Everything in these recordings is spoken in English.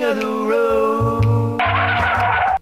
King of the Road.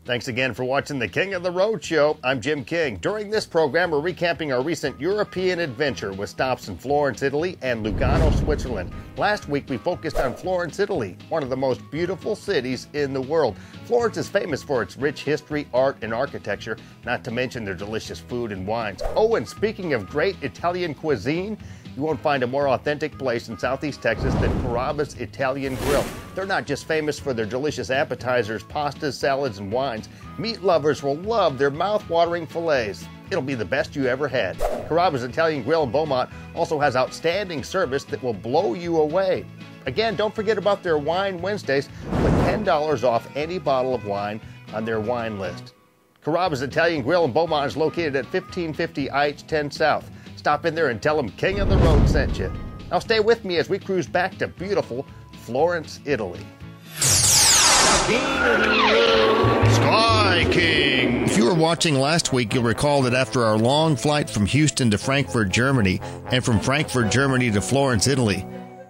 Thanks again for watching the King of the Road show. I'm Jim King. During this program, we're recapping our recent European adventure with stops in Florence, Italy and Lugano, Switzerland. Last week, we focused on Florence, Italy, one of the most beautiful cities in the world. Florence is famous for its rich history, art, and architecture, not to mention their delicious food and wines. Oh, and speaking of great Italian cuisine, you won't find a more authentic place in Southeast Texas than Carrabba's Italian Grill. They're not just famous for their delicious appetizers, pastas, salads, and wines. Meat lovers will love their mouth-watering fillets. It'll be the best you ever had. Carrabba's Italian Grill in Beaumont also has outstanding service that will blow you away. Again, don't forget about their Wine Wednesdays with $10 off any bottle of wine on their wine list. Carrabba's Italian Grill in Beaumont is located at 1550 IH-10 South. Stop in there and tell them King of the Road sent you. Now stay with me as we cruise back to beautiful Florence, Italy. Sky King! If you were watching last week, you'll recall that after our long flight from Houston to Frankfurt, Germany, and from Frankfurt, Germany to Florence, Italy,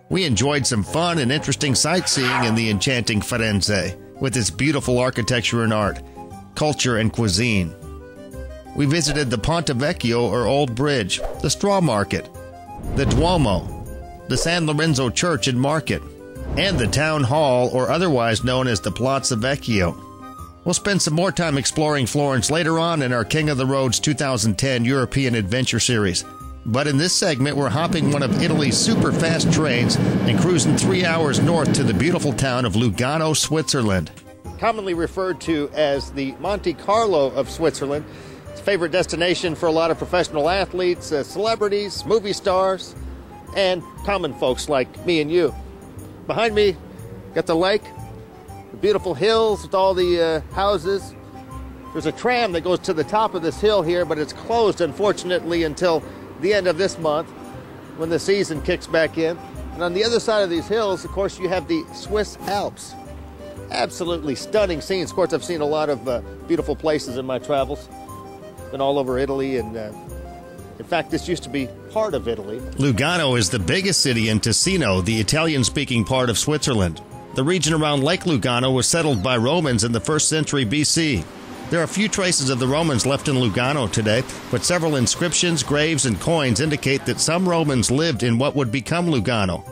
we enjoyed some fun and interesting sightseeing in the enchanting Firenze, with its beautiful architecture and art, culture and cuisine. We visited the Ponte Vecchio, or Old Bridge, the Straw Market, the Duomo, the San Lorenzo Church and Market, and the Town Hall, or otherwise known as the Piazza Vecchio. We'll spend some more time exploring Florence later on in our King of the Roads 2010 European Adventure Series. But in this segment, we're hopping one of Italy's super-fast trains and cruising 3 hours north to the beautiful town of Lugano, Switzerland. Commonly referred to as the Monte Carlo of Switzerland, it's a favorite destination for a lot of professional athletes, celebrities, movie stars, and common folks like me and you. Behind me, got the lake, the beautiful hills with all the houses. There's a tram that goes to the top of this hill here, but it's closed, unfortunately, until the end of this month when the season kicks back in. And on the other side of these hills, of course, you have the Swiss Alps. Absolutely stunning scenes. Of course, I've seen a lot of beautiful places in my travels. Been all over Italy, and in fact, this used to be part of Italy. Lugano is the biggest city in Ticino, the Italian-speaking part of Switzerland. The region around Lake Lugano was settled by Romans in the 1st century BC. There are few traces of the Romans left in Lugano today, but several inscriptions, graves, and coins indicate that some Romans lived in what would become Lugano.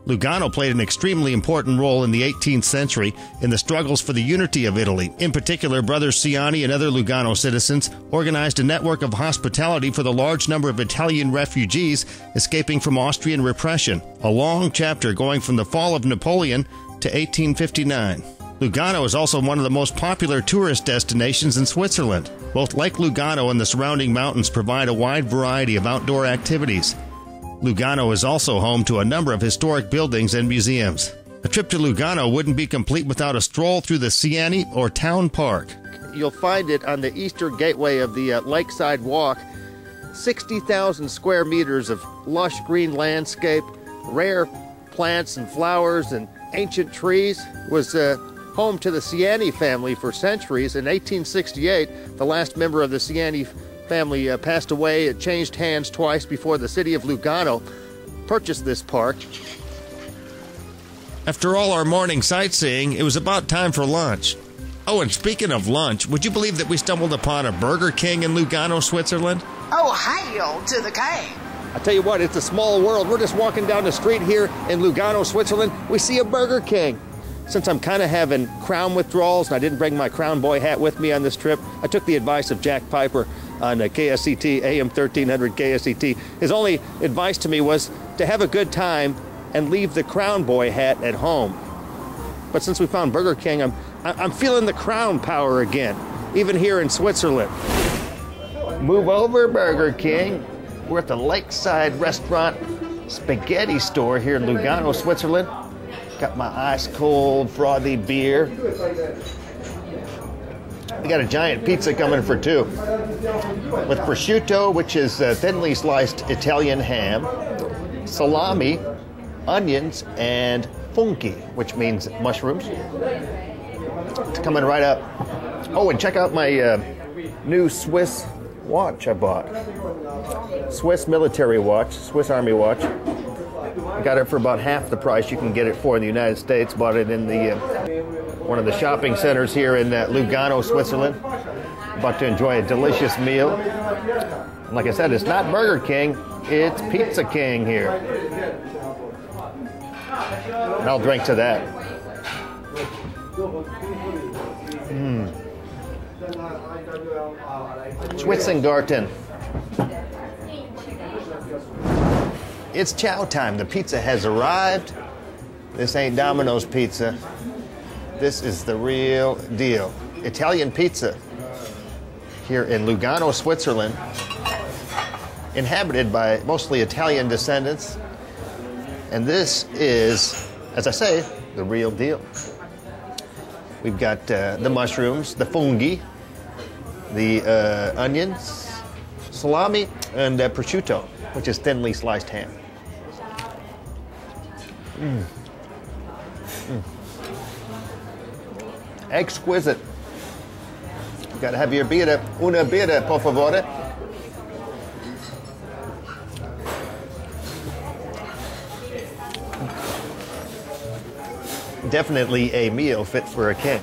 Lugano played an extremely important role in the 18th century in the struggles for the unity of Italy. In particular, Brothers Ciani and other Lugano citizens organized a network of hospitality for the large number of Italian refugees escaping from Austrian repression, a long chapter going from the fall of Napoleon to 1859. Lugano is also one of the most popular tourist destinations in Switzerland. Both Lake Lugano and the surrounding mountains provide a wide variety of outdoor activities. Lugano is also home to a number of historic buildings and museums. A trip to Lugano wouldn't be complete without a stroll through the Ciani or Town Park. You'll find it on the eastern gateway of the Lakeside Walk. 60,000 square meters of lush green landscape, rare plants and flowers and ancient trees. It was home to the Ciani family for centuries. In 1868, the last member of the Ciani family passed away. It changed hands twice before the city of Lugano purchased this park. After all our morning sightseeing, it was about time for lunch. Oh, and speaking of lunch, would you believe that we stumbled upon a Burger King in Lugano, Switzerland? Oh, hail to the king! I tell you what, it's a small world. We're just walking down the street here in Lugano, Switzerland. We see a Burger King. Since I'm kind of having crown withdrawals and I didn't bring my Crown Boy hat with me on this trip, I took the advice of Jack Piper on KSCT, AM 1300 KSCT. His only advice to me was to have a good time and leave the Crown Boy hat at home. But since we found Burger King, I'm feeling the crown power again, even here in Switzerland. Move over, Burger King. We're at the Lakeside Restaurant Spaghetti Store here in Lugano, Switzerland. Got my ice cold frothy beer. We got a giant pizza coming for two with prosciutto, which is thinly sliced Italian ham, salami, onions, and fungi, which means mushrooms. It's coming right up. Oh, and check out my new Swiss watch I bought. Swiss military watch, Swiss Army watch. I got it for about half the price you can get it for in the United States. Bought it in the One of the shopping centers here in Lugano, Switzerland. About to enjoy a delicious meal. And like I said, it's not Burger King, it's Pizza King here. And I'll drink to that. Schwitzengarten. It's chow time. The pizza has arrived. This ain't Domino's pizza. This is the real deal. Italian pizza here in Lugano, Switzerland, inhabited by mostly Italian descendants. And this is, as I say, the real deal. We've got the mushrooms, the fungi, the onions, salami, and prosciutto, which is thinly sliced ham. Exquisite. You've got to have your birra. Una birra, por favore. Definitely a meal fit for a king.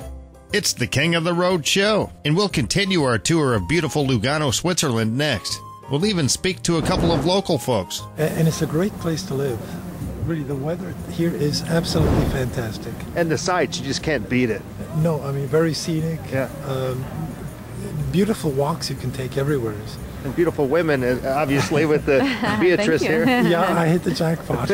It's the King of the Road show, and we'll continue our tour of beautiful Lugano, Switzerland next. We'll even speak to a couple of local folks. And it's a great place to live. Really, the weather here is absolutely fantastic. And the sights, you just can't beat it. No, I mean, very scenic. Yeah. Beautiful walks you can take everywhere. And beautiful women, obviously, with the Beatrice here. Yeah, I hit the jackpot.